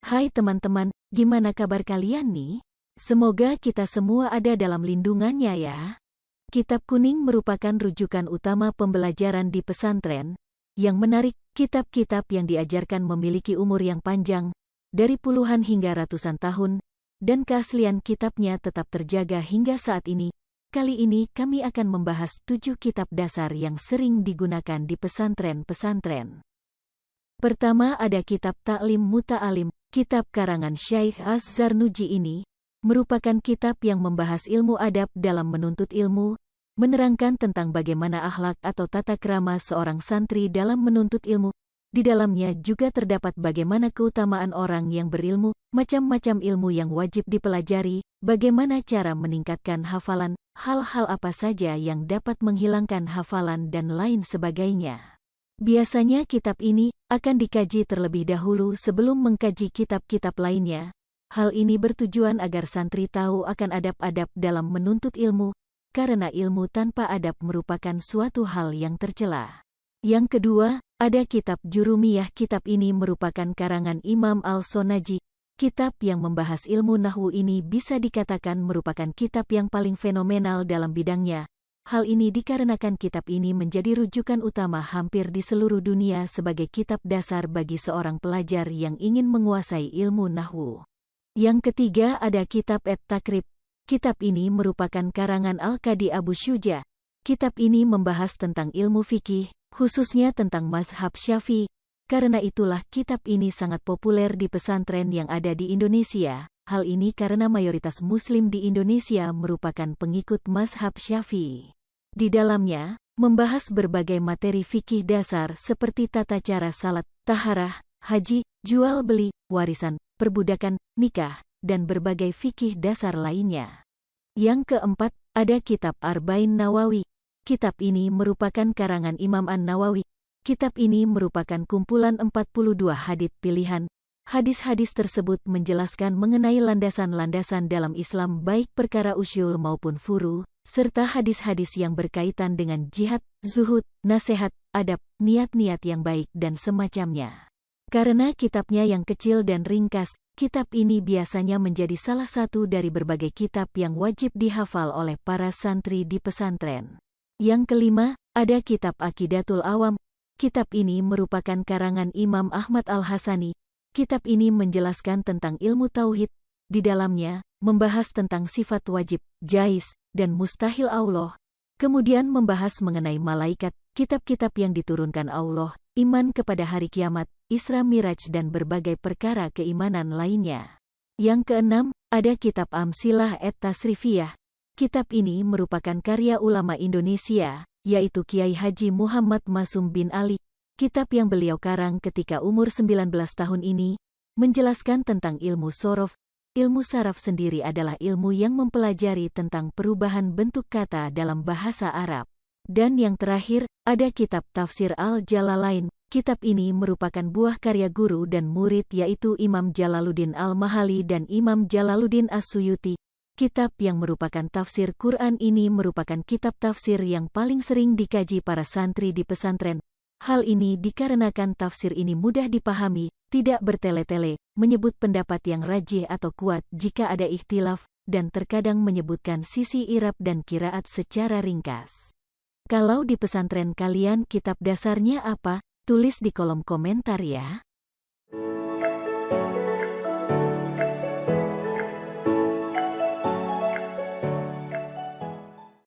Hai teman-teman, gimana kabar kalian nih? Semoga kita semua ada dalam lindungannya ya. Kitab Kuning merupakan rujukan utama pembelajaran di pesantren. Yang menarik, kitab-kitab yang diajarkan memiliki umur yang panjang, dari puluhan hingga ratusan tahun, dan keaslian kitabnya tetap terjaga hingga saat ini. Kali ini kami akan membahas 7 kitab dasar yang sering digunakan di pesantren-pesantren. Pertama ada Kitab Ta'lim Muta'alim. Kitab karangan Syekh Az-Zarnuji ini merupakan kitab yang membahas ilmu adab dalam menuntut ilmu, menerangkan tentang bagaimana akhlak atau tata krama seorang santri dalam menuntut ilmu. Di dalamnya juga terdapat bagaimana keutamaan orang yang berilmu, macam-macam ilmu yang wajib dipelajari, bagaimana cara meningkatkan hafalan, hal-hal apa saja yang dapat menghilangkan hafalan dan lain sebagainya. Biasanya kitab ini akan dikaji terlebih dahulu sebelum mengkaji kitab-kitab lainnya. Hal ini bertujuan agar santri tahu akan adab-adab dalam menuntut ilmu, karena ilmu tanpa adab merupakan suatu hal yang tercela. Yang kedua, ada Kitab Jurumiyah. Kitab ini merupakan karangan Imam Al-Sonaji. Kitab yang membahas ilmu nahwu ini bisa dikatakan merupakan kitab yang paling fenomenal dalam bidangnya. Hal ini dikarenakan kitab ini menjadi rujukan utama hampir di seluruh dunia sebagai kitab dasar bagi seorang pelajar yang ingin menguasai ilmu nahwu. Yang ketiga ada Kitab At-Takrib. Kitab ini merupakan karangan Al-Qadi Abu Syuja. Kitab ini membahas tentang ilmu fikih, khususnya tentang mazhab Syafi'i. Karena itulah kitab ini sangat populer di pesantren yang ada di Indonesia. Hal ini karena mayoritas muslim di Indonesia merupakan pengikut mazhab Syafi'i. Di dalamnya, membahas berbagai materi fikih dasar seperti tata cara salat, taharah, haji, jual beli, warisan, perbudakan, nikah, dan berbagai fikih dasar lainnya. Yang keempat, ada Kitab Arba'in Nawawi. Kitab ini merupakan karangan Imam An-Nawawi. Kitab ini merupakan kumpulan 42 hadits pilihan. Hadis-hadis tersebut menjelaskan mengenai landasan-landasan dalam Islam baik perkara usyul maupun furu, serta hadis-hadis yang berkaitan dengan jihad, zuhud, nasihat, adab, niat-niat yang baik dan semacamnya. Karena kitabnya yang kecil dan ringkas, kitab ini biasanya menjadi salah satu dari berbagai kitab yang wajib dihafal oleh para santri di pesantren. Yang kelima, ada Kitab Aqidatul Awam. Kitab ini merupakan karangan Imam Ahmad Al-Hasani. Kitab ini menjelaskan tentang ilmu tauhid. Di dalamnya, membahas tentang sifat wajib, jais, dan mustahil Allah. Kemudian membahas mengenai malaikat, kitab-kitab yang diturunkan Allah, iman kepada hari kiamat, Isra Miraj dan berbagai perkara keimanan lainnya. Yang keenam, ada Kitab Amsilah Et-Tasrifiyah. Kitab ini merupakan karya ulama Indonesia, yaitu Kiai Haji Muhammad Masum bin Ali. Kitab yang beliau karang ketika umur 19 tahun ini, menjelaskan tentang ilmu sorof. Ilmu saraf sendiri adalah ilmu yang mempelajari tentang perubahan bentuk kata dalam bahasa Arab. Dan yang terakhir, ada Kitab Tafsir Al-Jalalain. Kitab ini merupakan buah karya guru dan murid yaitu Imam Jalaluddin Al-Mahali dan Imam Jalaluddin As-Suyuti. Kitab yang merupakan tafsir Quran ini merupakan kitab tafsir yang paling sering dikaji para santri di pesantren. Hal ini dikarenakan tafsir ini mudah dipahami, tidak bertele-tele, menyebut pendapat yang rajih atau kuat jika ada ikhtilaf, dan terkadang menyebutkan sisi i'rab dan qiraat secara ringkas. Kalau di pesantren kalian kitab dasarnya apa? Tulis di kolom komentar ya.